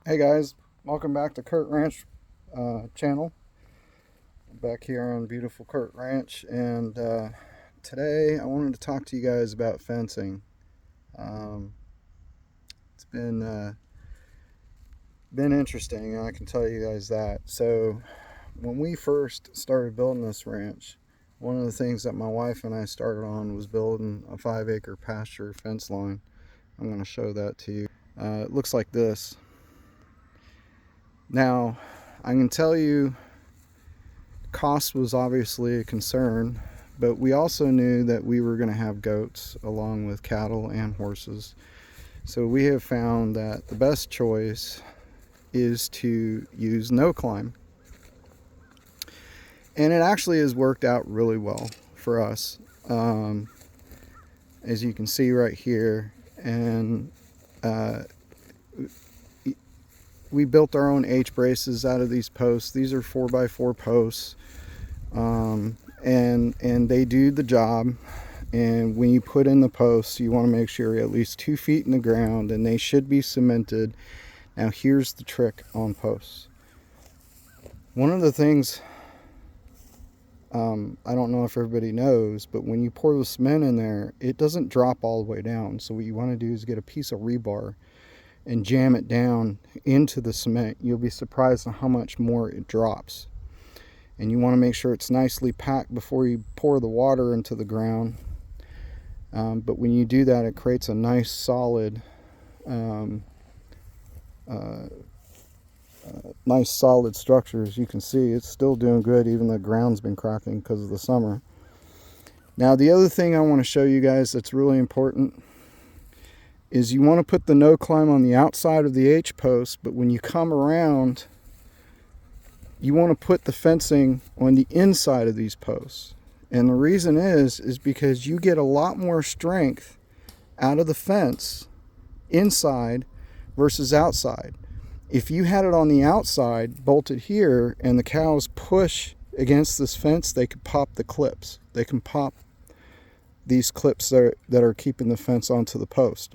Hey guys, welcome back to Kurt Ranch channel. Back here on beautiful Kurt Ranch, and today I wanted to talk to you guys about fencing. Um, it's been interesting, I can tell you guys that. So when we first started building this ranch, one of the things that my wife and I started on was building a 5-acre pasture fence line. I'm going to show that to you. It looks like this. Now, I can tell you cost was obviously a concern, but we also knew that we were going to have goats along with cattle and horses. So we have found that the best choice is to use no climb. And it actually has worked out really well for us. As you can see right here, and we built our own H braces out of these posts. These are 4x4 posts, and they do the job. And when you put in the posts, you want to make sure you're at least 2 feet in the ground, and they should be cemented. Now here's the trick on posts. One of the things, I don't know if everybody knows, but when you pour the cement in there, it doesn't drop all the way down. So what you want to do is get a piece of rebar and jam it down into the cement. You'll be surprised at how much more it drops. And you want to make sure it's nicely packed before you pour the water into the ground. But when you do that, it creates a nice solid structure. As you can see, it's still doing good even though the ground's been cracking because of the summer. Now the other thing I want to show you guys that's really important is you want to put the no climb on the outside of the H post, but when you come around, you want to put the fencing on the inside of these posts. And the reason is because you get a lot more strength out of the fence inside versus outside. If you had it on the outside, bolted here, and the cows push against this fence, they could pop the clips. They can pop these clips that are keeping the fence onto the post.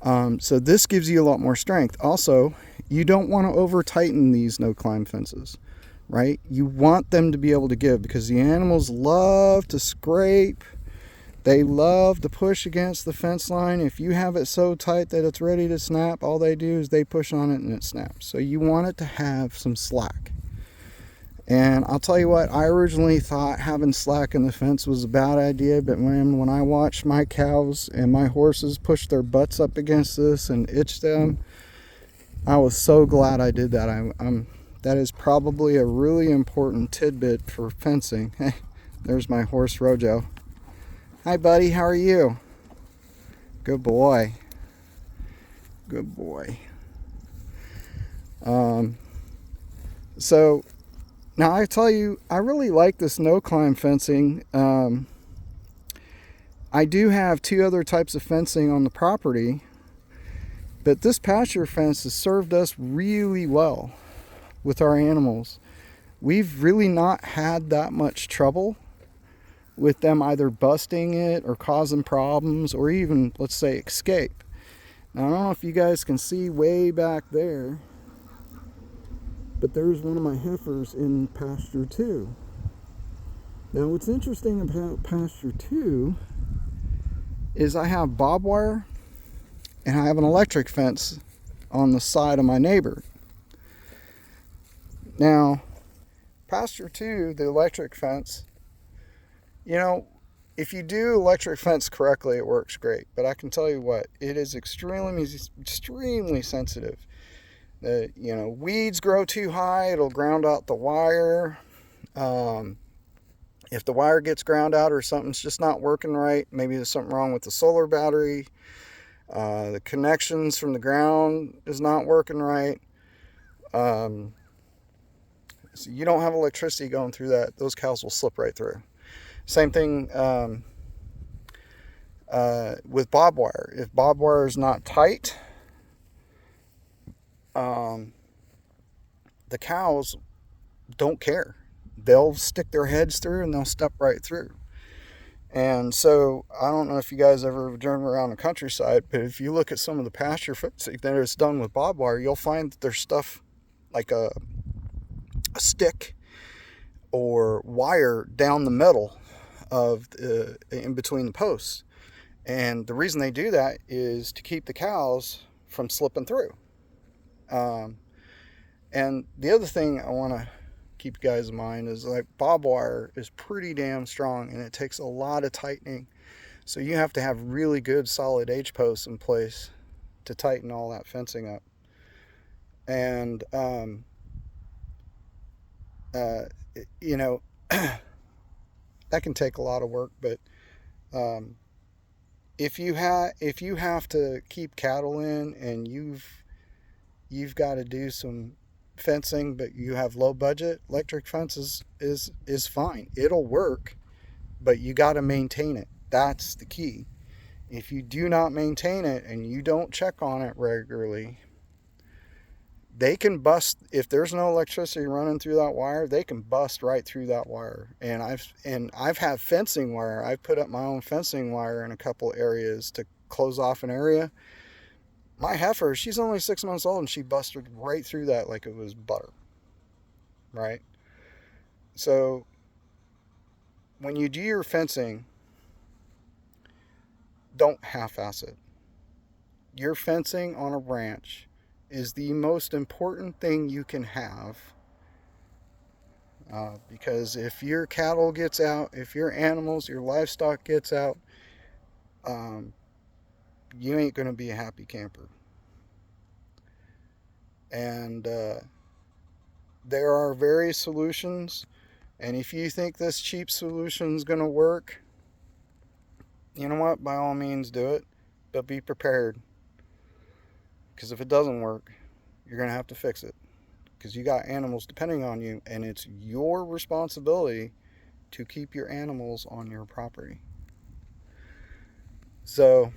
So this gives you a lot more strength. Also, you don't want to over tighten these no climb fences, right? You want them to be able to give, because the animals love to scrape. They love to push against the fence line. If you have it so tight that it's ready to snap, all they do is they push on it and it snaps. So you want it to have some slack. And I'll tell you what, I originally thought having slack in the fence was a bad idea, but when I watched my cows and my horses push their butts up against this and itch them, I was so glad I did that. That is probably a really important tidbit for fencing. Hey, there's my horse Rojo. Hi buddy, how are you? Good boy. Good boy. So now I tell you, I really like this no climb fencing. I do have 2 other types of fencing on the property, but this pasture fence has served us really well with our animals. We've really not had that much trouble with them either busting it or causing problems or even, let's say, escape. Now, I don't know if you guys can see way back there, but there's one of my heifers in pasture 2. Now, what's interesting about pasture 2 is I have barbed wire and I have an electric fence on the side of my neighbor. Now, pasture 2, the electric fence, you know, if you do electric fence correctly, it works great. But I can tell you what, it is extremely sensitive. Weeds grow too high, it'll ground out the wire. If the wire gets ground out or something's just not working right, maybe there's something wrong with the solar battery. The connections from the ground is not working right. So you don't have electricity going through that, those cows will slip right through. Same thing with barbed wire. If barbed wire is not tight, the cows don't care. They'll stick their heads through and they'll step right through. And so I don't know if you guys ever driven around the countryside, but if you look at some of the pasture fencing that is done with barbed wire, you'll find that there's stuff like a stick or wire down the middle of in between the posts. And the reason they do that is to keep the cows from slipping through. Um, and the other thing I want to keep you guys in mind is like barbed wire is pretty damn strong and it takes a lot of tightening. So you have to have really good solid H posts in place to tighten all that fencing up. And uh, you know that can take a lot of work, but um, if you have to keep cattle in and you've got to do some fencing, but you have low budget, electric fence is fine. It'll work, but you got to maintain it. That's the key. If you do not maintain it and you don't check on it regularly, they can bust. If there's no electricity running through that wire, they can bust right through that wire. And I've had fencing wire. I've put up my own fencing wire in a couple areas to close off an area. My heifer, she's only 6 months old and she busted right through that like it was butter. Right? So when you do your fencing, don't half-ass it. Your fencing on a ranch is the most important thing you can have, because if your cattle gets out, if your animals, your livestock gets out, you ain't going to be a happy camper. And there are various solutions, and if you think this cheap solution is going to work, you know what, by all means do it, but be prepared, because if it doesn't work, you're going to have to fix it, because you got animals depending on you, and it's your responsibility to keep your animals on your property. So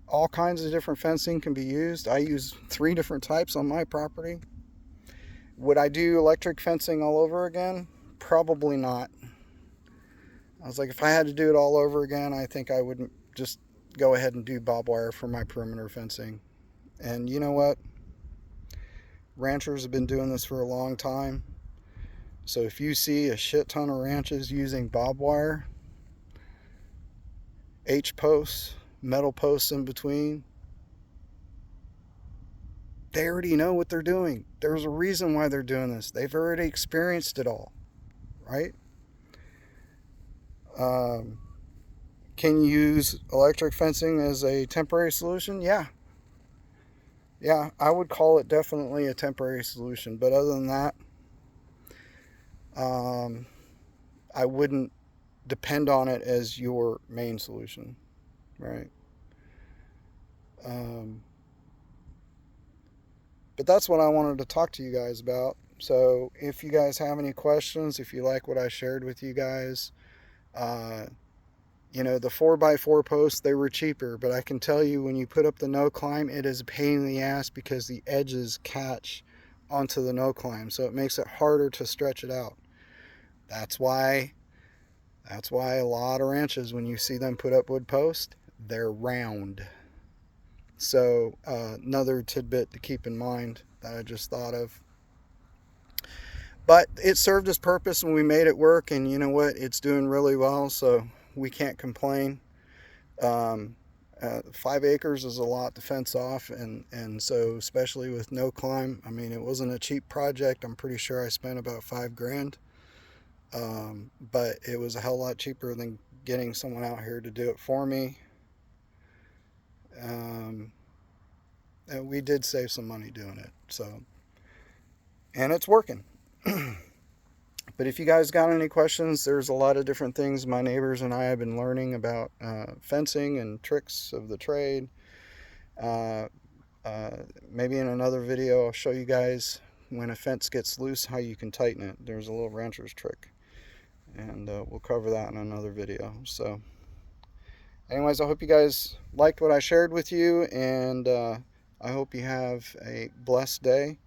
all kinds of different fencing can be used. I use 3 different types on my property. Would I do electric fencing all over again? Probably not. I was like, if I had to do it all over again, I think I would just go ahead and do barbed wire for my perimeter fencing. And you know what? Ranchers have been doing this for a long time. So if you see a shit ton of ranches using barbed wire, H posts, metal posts in between, they already know what they're doing. There's a reason why they're doing this. They've already experienced it all, right? Can you use electric fencing as a temporary solution? Yeah. Yeah, I would call it definitely a temporary solution. But other than that, I wouldn't depend on it as your main solution, right? But that's what I wanted to talk to you guys about. So if you guys have any questions, if you like what I shared with you guys, the 4x4 posts, they were cheaper, but I can tell you when you put up the no climb, it is a pain in the ass because the edges catch onto the no climb. So it makes it harder to stretch it out. That's why a lot of ranches, when you see them put up wood posts, they're round. So another tidbit to keep in mind that I just thought of. But it served its purpose and we made it work, and you know what? It's doing really well, so we can't complain. 5 acres is a lot to fence off, and so especially with no climb, I mean, it wasn't a cheap project. I'm pretty sure I spent about $5,000, but it was a hell of a lot cheaper than getting someone out here to do it for me. And we did save some money doing it, so, and it's working. But if you guys got any questions, there's a lot of different things my neighbors and I have been learning about fencing and tricks of the trade. Maybe in another video I'll show you guys when a fence gets loose how you can tighten it. There's a little rancher's trick, and we'll cover that in another video. So anyways, I hope you guys liked what I shared with you, and I hope you have a blessed day,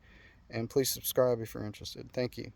and please subscribe if you're interested. Thank you.